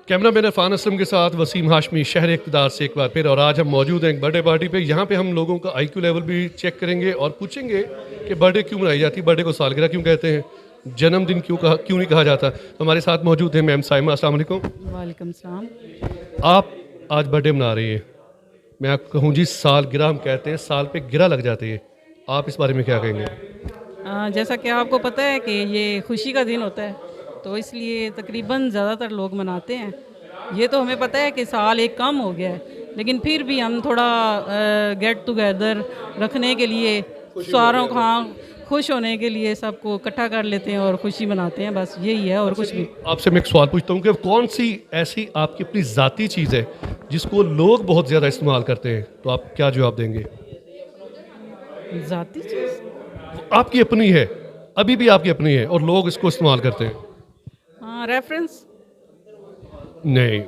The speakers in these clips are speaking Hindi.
कैमरा मैन इरफान असलम के साथ वसीम हाशमी, शहर इक़्तिदार से एक बार फिर। और आज हम मौजूद हैं एक बर्थडे पार्टी पे। यहाँ पे हम लोगों का आईक्यू लेवल भी चेक करेंगे और पूछेंगे कि बर्थडे क्यों मनाई जाती है, बर्थडे को सालगिरह क्यों कहते हैं, जन्मदिन क्यों नहीं कहा जाता। तो हमारे साथ मौजूद हैं मैम साइमा। अस्सलाम वालेकुम। वालेकुम सलाम। आप आज बर्थडे मना रही हैं, मैं आपको कहूँ जी सालगिरह हम कहते हैं, साल पे गिरा लग जाती है, आप इस बारे में क्या कहेंगे? जैसा कि आपको पता है कि ये खुशी का दिन होता है, तो इसलिए तकरीबन ज़्यादातर लोग मनाते हैं। ये तो हमें पता है कि साल एक कम हो गया है, लेकिन फिर भी हम थोड़ा गेट टुगेदर रखने के लिए सारों को, हाँ, खुश होने के लिए सबको इकट्ठा कर लेते हैं और खुशी मनाते हैं, बस यही है और कुछ भी। आपसे मैं एक सवाल पूछता हूँ कि कौन सी ऐसी आपकी अपनी ज़ाती चीज़ है जिसको लोग बहुत ज़्यादा इस्तेमाल करते हैं, तो आप क्या जवाब देंगे? ज़ाती चीज़ आपकी अपनी है, अभी भी आपकी अपनी है और लोग इसको इस्तेमाल करते हैं। हाँ, रेफरेंस। नहीं,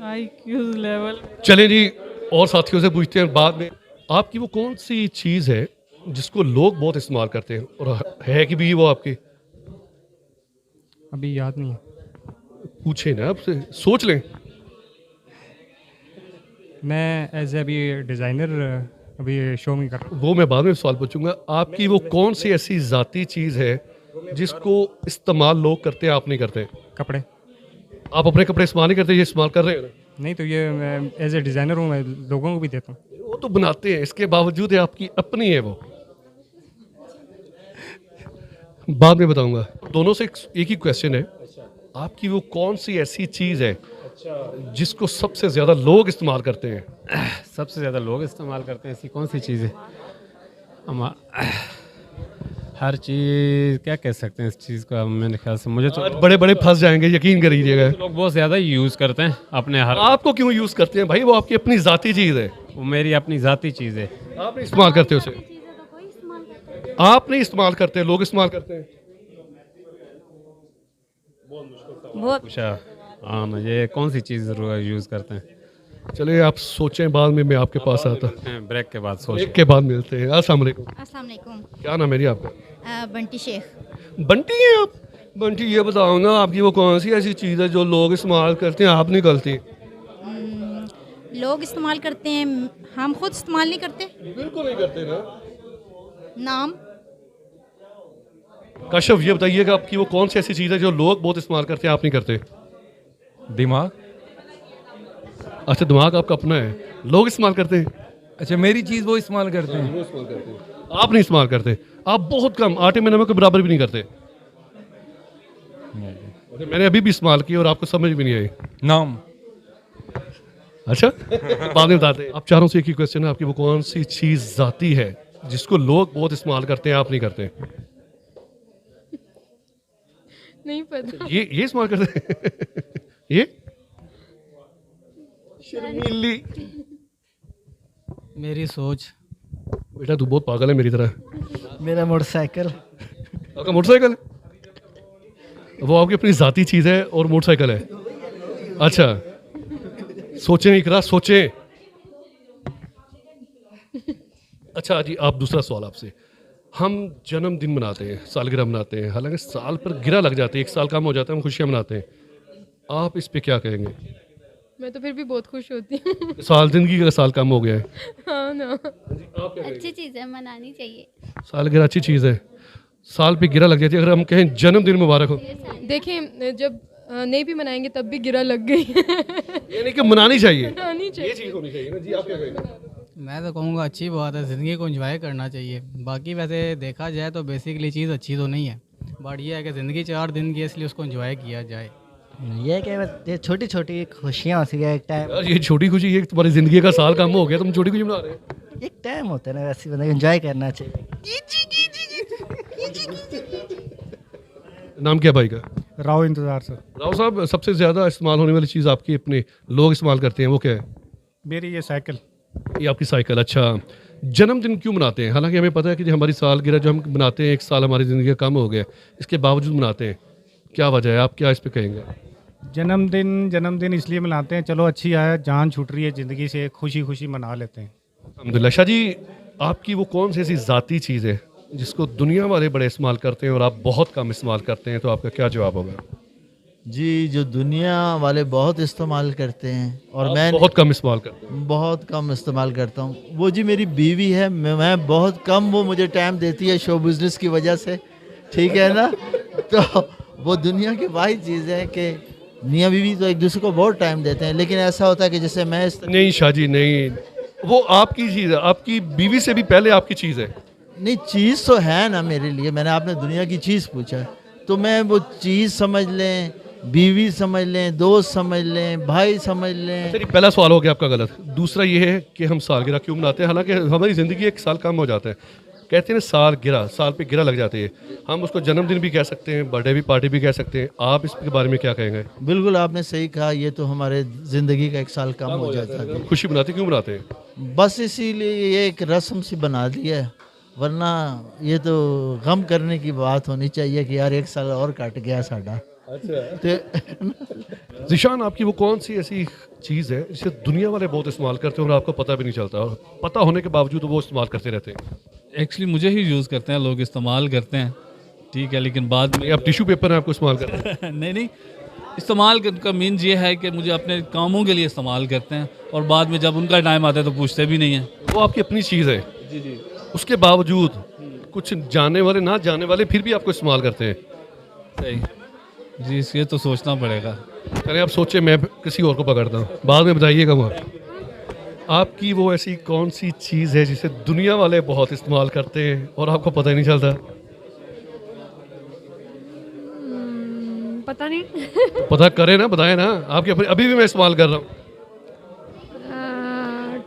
आईक्यू लेवल। चलें जी, और साथियों से पूछते हैं बाद में। आपकी वो कौन सी चीज़ है जिसको लोग बहुत इस्तेमाल करते हैं और है कि भी वो आपकी? अभी याद नहीं है। पूछे ना, आपसे सोच लें। मैं एज अभी डिज़ाइनर अभी शो में कर रहा हूँ। वो मैं बाद में सवाल पूछूंगा। आपकी वो कौन सी ऐसी ज़ाती चीज़ है जिसको इस्तेमाल लोग करते हैं, आप नहीं करते? कपड़े। आप अपने कपड़े इस्तेमाल नहीं करते, ये इस्तेमाल कर रहे हैं ना? नहीं तो ये मैं एज ए डिज़ाइनर हूँ, मैं लोगों को भी देता हूँ। वो तो बनाते हैं, इसके बावजूद है आपकी अपनी है वो। बाद में बताऊंगा। दोनों से एक ही क्वेश्चन है, आपकी वो कौन सी ऐसी चीज़ है जिसको सबसे ज़्यादा लोग इस्तेमाल करते हैं? सबसे ज़्यादा लोग इस्तेमाल करते हैं, ऐसी कौन सी चीज़ है? हम हर चीज़ क्या कह सकते हैं इस चीज़ का, मेरे ख्याल से मुझे तो आज बड़े बड़े फंस जाएंगे, यकीन करिएगा। लोग बहुत ज़्यादा यूज़ करते हैं अपने हर। आपको क्यों यूज़ करते हैं भाई? वो आपकी अपनी ज़ाती चीज़ है, वो मेरी अपनी ज़ाती चीज़ है। आप नहीं इस्तेमाल करते उसे। आप नहीं इस्तेमाल करते, लोग इस्तेमाल करते हैं। बहुत पूछा, हाँ, मुझे कौन सी चीज़ यूज़ करते हैं? चलिए आप सोचें, बाद में मैं आपके पास आता। ब्रेक के बाद सोच। एक के बाद मिलते हैं। अस्सलाम वालेकुम। अस्सलाम वालेकुम। क्या नाम है जी आपका? बंटी शेख। बंटी हैं आप? बंटी, ये बताओ ना, आपकी वो कौन सी ऐसी चीज़ है जो लोग इस्तेमाल करते हैं, आप नहीं करती? लोग इस्तेमाल करते हैं, हम खुद इस्तेमाल नहीं करते। बिल्कुल नहीं करते ना। नाम। कशफ, ये बताइएगा आपकी वो कौन सी ऐसी चीज़ है जो लोग बहुत इस्तेमाल करते हैं, आप नहीं करते? दिमाग। अच्छा, दिमाग आपका अपना है, लोग इस्तेमाल करते हैं। अच्छा, मेरी चीज़ वो इस्तेमाल करते हैं। आप नहीं इस्तेमाल करते। आप बहुत कम, आटे में नमक के बराबर भी नहीं करते। अच्छा, मैंने अभी भी इस्तेमाल की और आपको समझ भी नहीं आई। नाम। अच्छा, बाद में बताते हैं। आप चारों से एक ही क्वेश्चन है, आपकी वो कौन सी चीज़ ज़ाती है जिसको लोग बहुत इस्तेमाल करते हैं, आप नहीं करते? नहीं पता। ये इस्तेमाल करते हैं। ये शर्मीली। मेरी सोच। बेटा तू बहुत पागल है मेरी तरह। मेरा मोटरसाइकिल। आपका मोटरसाइकिल है? वो आपकी अपनी ज़ाती चीज़ है और मोटरसाइकिल है। अच्छा, सोचें इकरा, सोचें। अच्छा जी, आप दूसरा सवाल आपसे। हम जन्मदिन मनाते हैं, सालगिरह मनाते हैं, हालांकि साल पर गिरा लग जाते हैं, एक साल कम हो जाता है, हम खुशियाँ मनाते हैं। आप इस पे क्या कहेंगे? मैं तो फिर भी बहुत खुश होती हूँ। साल, जिंदगी का साल कम हो गया है। हाँ ना। अच्छी चीज़ है, मनानी चाहिए। सालगिरह अच्छी चीज़ है, साल पे गिरा लग जाती है। अगर हम कहें जन्मदिन मुबारक हो, देखिए जब नहीं भी मनाएंगे तब भी गिरा लग गई। यानी कि मनानी चाहिए, मनानी ये चाहिए। चीज़ होनी चाहिए ना जी। आप क्या कहेंगे? मैं तो कहूँगा अच्छी बात है, ज़िंदगी को एंजॉय करना चाहिए। बाकी वैसे देखा जाए तो बेसिकली चीज़ अच्छी तो नहीं है, बट ये है कि ज़िंदगी 4 दिन की है, इसलिए उसको एंजॉय किया जाए। ये कि ये छोटी छोटी खुशियाँ होती है। एक टाइम, यार ये छोटी खुशी, ये तुम्हारी ज़िंदगी का साल कम हो गया, तुम छोटी खुशी मना रहे हैं। एक टाइम होता है ना, वैसे बंदे को एंजॉय करना चाहिए। नाम क्या भाई का? राव इंतज़ार सर। राव साहब, सबसे ज़्यादा इस्तेमाल होने वाली चीज़ आपकी अपने लोग इस्तेमाल करते हैं, वो क्या है? मेरी ये साइकिल। ये आपकी साइकिल। अच्छा, जन्मदिन क्यों मनाते हैं? हालांकि हमें पता है कि जो हमारी सालगिरह जो हम मनाते हैं, एक साल हमारी ज़िंदगी का कम हो गया, इसके बावजूद मनाते हैं, क्या वजह है? आप क्या इस पे कहेंगे? जन्मदिन इसलिए मनाते हैं, चलो अच्छी आया, जान छूट रही है ज़िंदगी से, खुशी खुशी मना लेते हैं। अल्हम्दुलिल्लाह। शाह जी, आपकी वो कौन सी ऐसी ज़ाती चीज़ है जिसको दुनिया वाले बड़े इस्तेमाल करते हैं और आप बहुत कम इस्तेमाल करते हैं, तो आपका क्या जवाब होगा? जी, जो दुनिया वाले बहुत इस्तेमाल करते हैं और आप मैं बहुत कम इस्तेमाल करते हैं। बहुत कम इस्तेमाल करता हूँ, वो जी मेरी बीवी है। मैं बहुत कम, वो मुझे टाइम देती है शो बिज़नेस की वजह से, ठीक है ना। तो वो दुनिया की वाही चीज़ है कि मियाँ बीवी तो एक दूसरे को बहुत टाइम देते हैं, लेकिन ऐसा होता है कि जैसे मैं नहीं शाह जी, नहीं, वो आपकी चीज़ है, आपकी बीवी से भी पहले आपकी चीज़ है। नहीं, चीज़ तो है ना मेरे लिए। मैंने आपने दुनिया की चीज़ पूछा है, तो मैं वो चीज़ समझ लें, बीवी समझ लें, दोस्त समझ लें, भाई समझ लें। चलिए, पहला सवाल हो गया आपका गलत। दूसरा ये है कि हम सालगिरह क्यों मनाते हैं, हालांकि हमारी ज़िंदगी एक साल कम हो जाता है। कहते हैं सालगिरह, साल पे गिरह लग जाती है। हम उसको जन्मदिन भी कह सकते हैं, बर्थडे भी पार्टी भी कह सकते हैं। आप इसके बारे में क्या कहेंगे? बिल्कुल आपने सही कहा, ये तो हमारे ज़िंदगी का एक साल कम हो जाता है। हम खुशी मनाते क्यों मनाते हैं? बस इसीलिए ये एक रस्म सी बना दी है, वरना ये तो गम करने की बात होनी चाहिए कि यार एक साल और कट गया साडा। तो ज़ीशान, आपकी वो कौन सी ऐसी चीज़ है जिसे दुनिया वाले बहुत इस्तेमाल करते हैं और आपको पता भी नहीं चलता, और पता होने के बावजूद वो इस्तेमाल करते रहते हैं? एक्चुअली मुझे ही यूज़ करते हैं लोग, इस्तेमाल करते हैं, ठीक है, लेकिन बाद में आप टिश्यू पेपर है आपको इस्तेमाल करते हैं? नहीं, इस्तेमाल का मीन्स ये है कि मुझे अपने कामों के लिए इस्तेमाल करते हैं और बाद में जब उनका टाइम आता है तो पूछते भी नहीं हैं। वो आपकी अपनी चीज़ है। जी जी। उसके बावजूद कुछ जानने वाले, ना जानने वाले फिर भी आपको इस्तेमाल करते हैं। सही जी, इसलिए तो सोचना पड़ेगा। चलिए, आप सोचे, मैं किसी और को पकड़ता हूँ, बाद में बताइएगा। वो आपकी वो ऐसी कौन सी चीज़ है जिसे दुनिया वाले बहुत इस्तेमाल करते हैं और आपको पता ही नहीं चलता? पता नहीं। तो पता करें ना, बताएं ना। आपके अभी भी मैं इस्तेमाल कर रहा हूँ।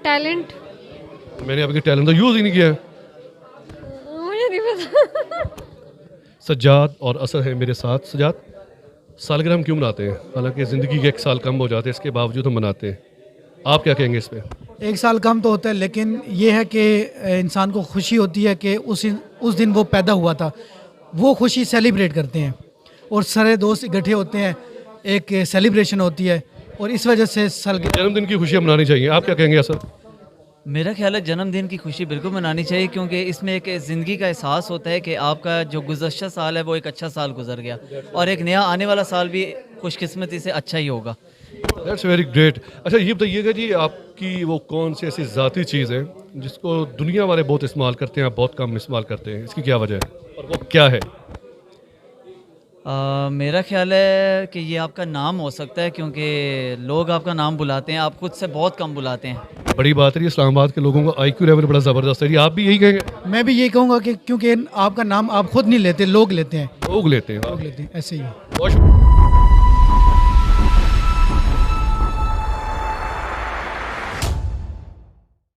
टैलेंट। मैंने आपके टैलेंट तो यूज़ ही नहीं किया। मुझे नहीं पता। सज्जाद और असर है मेरे साथ। सज्जाद, सालगिरह हम क्यों मनाते हैं? हालांकि ज़िंदगी के एक साल कम हो जाते हैं, इसके बावजूद हम मनाते हैं। आप क्या कहेंगे इस पर? एक साल कम तो होता है, लेकिन ये है कि इंसान को खुशी होती है कि उस दिन वो पैदा हुआ था, वो खुशी सेलिब्रेट करते हैं और सारे दोस्त इकट्ठे होते हैं, एक सेलिब्रेशन होती है और इस वजह से सालगिरह। जन्मदिन की खुशियाँ मनानी चाहिए। आप क्या कहेंगे असर? मेरा ख्याल है जन्मदिन की खुशी बिल्कुल मनानी चाहिए, क्योंकि इसमें एक ज़िंदगी का एहसास होता है कि आपका जो गुज़श्ता साल है वो एक अच्छा साल गुजर गया और एक नया आने वाला साल भी खुशकिस्मती से अच्छा ही होगा। That's very great. अच्छा, ये बताइएगा जी, आपकी वो कौन सी ऐसी ज़ाती चीज़ है जिसको दुनिया वाले बहुत इस्तेमाल करते हैं, आप बहुत कम इस्तेमाल करते हैं? इसकी क्या वजह है और वो क्या है? मेरा ख्याल है कि ये आपका नाम हो सकता है, क्योंकि लोग आपका नाम बुलाते हैं, आप खुद से बहुत कम बुलाते हैं। बड़ी बात है, इस्लामाबाद के लोगों का IQ लेवल बड़ा ज़बरदस्त है। आप भी यही कहेंगे? मैं भी यही कहूँगा कि क्योंकि आपका नाम आप खुद नहीं लेते, लोग लेते हैं। लोग लेते हैं। लोग लेते हैं, ऐसे ही। बहुत शुक्रिया।